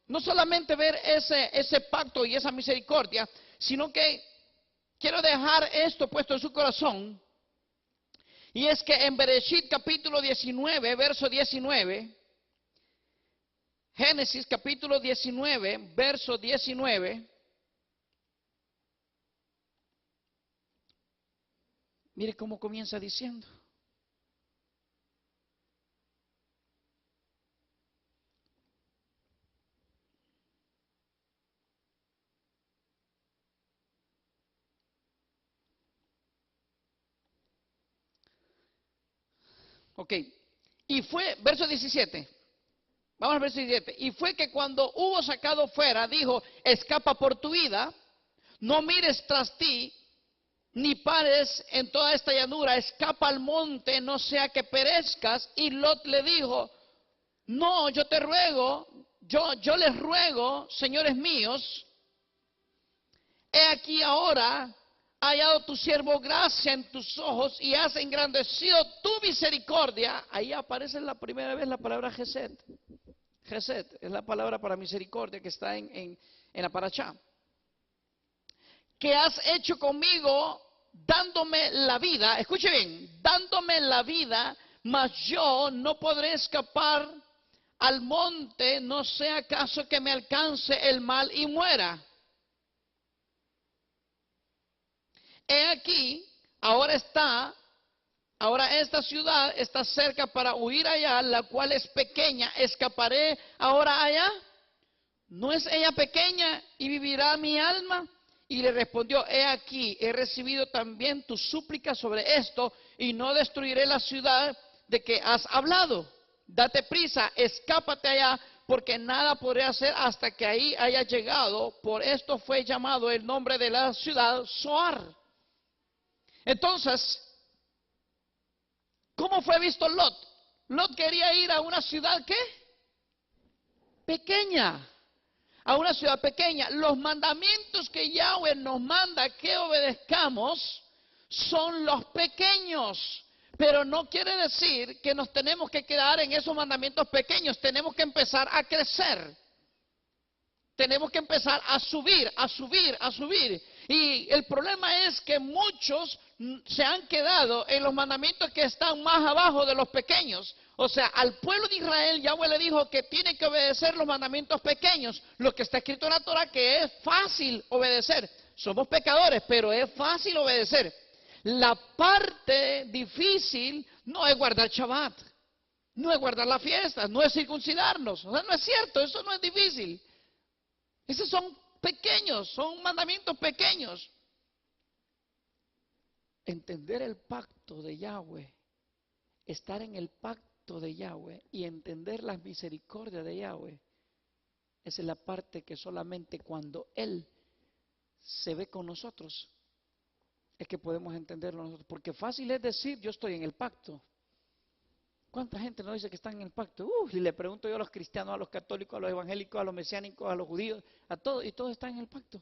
no solamente ver ese pacto y esa misericordia, sino que quiero dejar esto puesto en su corazón. Y es que en Bereshit capítulo 19, verso 19, Génesis capítulo 19, verso 19, mire cómo comienza diciendo. Ok, y fue, verso 17, vamos al verso 17, y fue que cuando hubo sacado fuera, dijo, escapa por tu vida, no mires tras ti, ni pares en toda esta llanura, escapa al monte, no sea que perezcas. Y Lot le dijo, no, yo te ruego, yo les ruego, señores míos, he aquí ahora ha hallado tu siervo gracia en tus ojos y has engrandecido tu misericordia. Ahí aparece la primera vez la palabra Gesed. Gesed es la palabra para misericordia que está en la parashá. Que has hecho conmigo dándome la vida, escuche bien, dándome la vida, mas yo no podré escapar al monte, no sea acaso que me alcance el mal y muera. He aquí, ahora esta ciudad está cerca para huir allá, la cual es pequeña, ¿escaparé ahora allá? ¿No es ella pequeña y vivirá mi alma? Y le respondió, he aquí, he recibido también tu súplica sobre esto, y no destruiré la ciudad de que has hablado. Date prisa, escápate allá, porque nada podré hacer hasta que ahí haya llegado. Por esto fue llamado el nombre de la ciudad Zoar. Entonces, ¿cómo fue visto Lot? Lot quería ir a una ciudad, ¿qué? Pequeña. A una ciudad pequeña. Los mandamientos que Yahweh nos manda que obedezcamos son los pequeños. Pero no quiere decir que nos tenemos que quedar en esos mandamientos pequeños. Tenemos que empezar a crecer. Tenemos que empezar a subir, a subir, a subir. Y el problema es que muchos se han quedado en los mandamientos que están más abajo de los pequeños. O sea, al pueblo de Israel Yahweh le dijo que tiene que obedecer los mandamientos pequeños. Lo que está escrito en la Torah, que es fácil obedecer. Somos pecadores, pero es fácil obedecer. La parte difícil no es guardar Shabbat, no es guardar la fiesta, no es circuncidarnos. O sea, no es cierto, eso no es difícil. Esos son pequeños, son mandamientos pequeños. Entender el pacto de Yahweh, estar en el pacto de Yahweh y entender las misericordias de Yahweh, esa es la parte que solamente cuando Él se ve con nosotros es que podemos entenderlo nosotros. Porque fácil es decir, yo estoy en el pacto. ¿Cuánta gente no dice que están en el pacto? Y le pregunto yo a los cristianos, a los católicos, a los evangélicos, a los mesiánicos, a los judíos, a todos, y todos están en el pacto.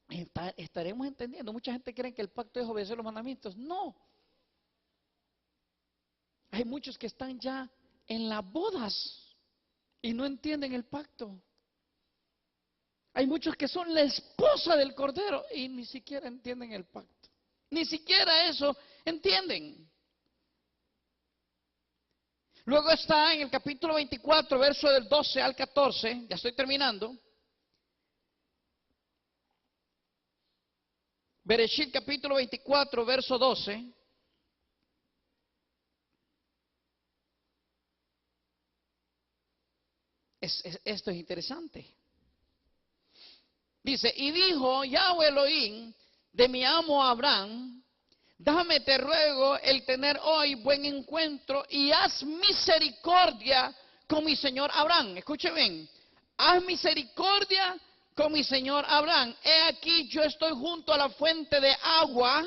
estaremos entendiendo. Mucha gente cree que el pacto es obedecer los mandamientos. No. Hay muchos que están ya en las bodas y no entienden el pacto. Hay muchos que son la esposa del Cordero y ni siquiera entienden el pacto. Ni siquiera eso entienden. Luego está en el capítulo 24, verso del 12 al 14, ya estoy terminando. Bereshit capítulo 24, verso 12. Esto es interesante. Dice, y dijo Yahweh Elohim de mi amo Abraham, déjame te ruego el tener hoy buen encuentro y haz misericordia con mi señor Abraham. Escuche bien, haz misericordia con mi señor Abraham. He aquí yo estoy junto a la fuente de agua.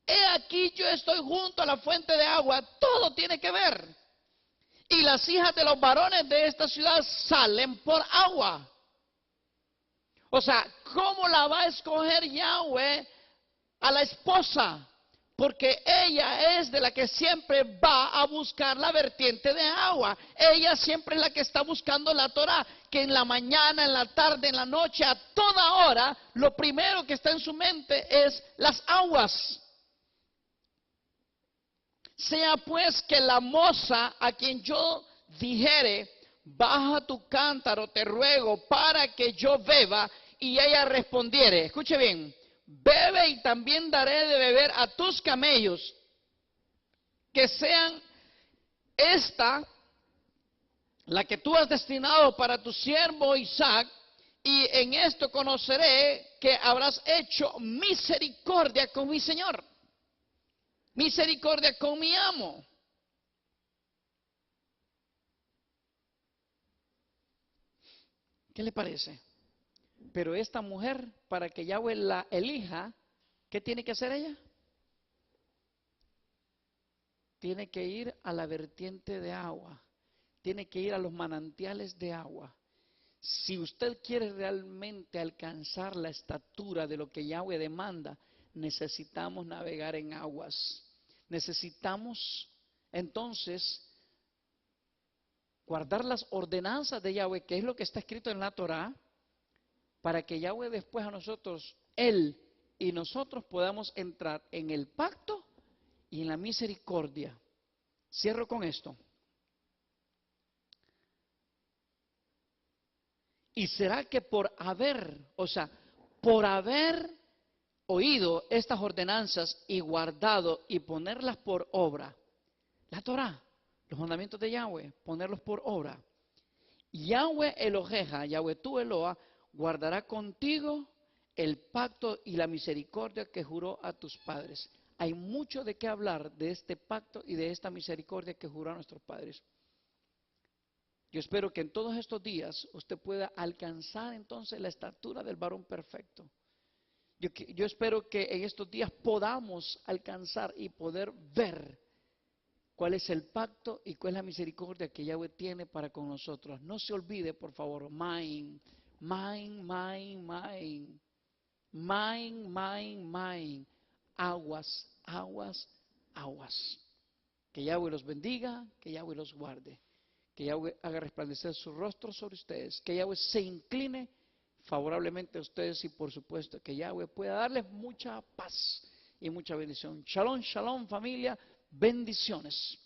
He aquí yo estoy junto a la fuente de agua. Todo tiene que ver. Y las hijas de los varones de esta ciudad salen por agua. O sea, ¿cómo la va a escoger Yahweh a la esposa? Porque ella es de la que siempre va a buscar la vertiente de agua. Ella siempre es la que está buscando la Torah, que en la mañana, en la tarde, en la noche, a toda hora, lo primero que está en su mente es las aguas. Sea pues que la moza a quien yo dijere, baja tu cántaro, te ruego, para que yo beba, y ella respondiere, escuche bien, bebe y también daré de beber a tus camellos, que sean esta la que tú has destinado para tu siervo Isaac, y en esto conoceré que habrás hecho misericordia con mi Señor, misericordia con mi amo. ¿Qué le parece? Pero esta mujer, para que Yahweh la elija, ¿qué tiene que hacer ella? Tiene que ir a la vertiente de agua, tiene que ir a los manantiales de agua. Si usted quiere realmente alcanzar la estatura de lo que Yahweh demanda, necesitamos navegar en aguas. Necesitamos entonces guardar las ordenanzas de Yahweh, que es lo que está escrito en la Torah, para que Yahweh después a nosotros, Él y nosotros podamos entrar en el pacto y en la misericordia. Cierro con esto. Y será que por haber oído estas ordenanzas y guardado y ponerlas por obra, la Torah, los mandamientos de Yahweh, ponerlos por obra, Yahweh Eloheja, Yahweh tu Eloa, guardará contigo el pacto y la misericordia que juró a tus padres. Hay mucho de qué hablar de este pacto y de esta misericordia que juró a nuestros padres. Yo espero que en todos estos días usted pueda alcanzar entonces la estatura del varón perfecto. Yo espero que en estos días podamos alcanzar y poder ver cuál es el pacto y cuál es la misericordia que Yahweh tiene para con nosotros. No se olvide, por favor, mine, aguas, aguas, aguas. Que Yahweh los bendiga, que Yahweh los guarde, que Yahweh haga resplandecer su rostro sobre ustedes, que Yahweh se incline favorablemente a ustedes y por supuesto que Yahweh pueda darles mucha paz y mucha bendición. Shalom, shalom familia, bendiciones.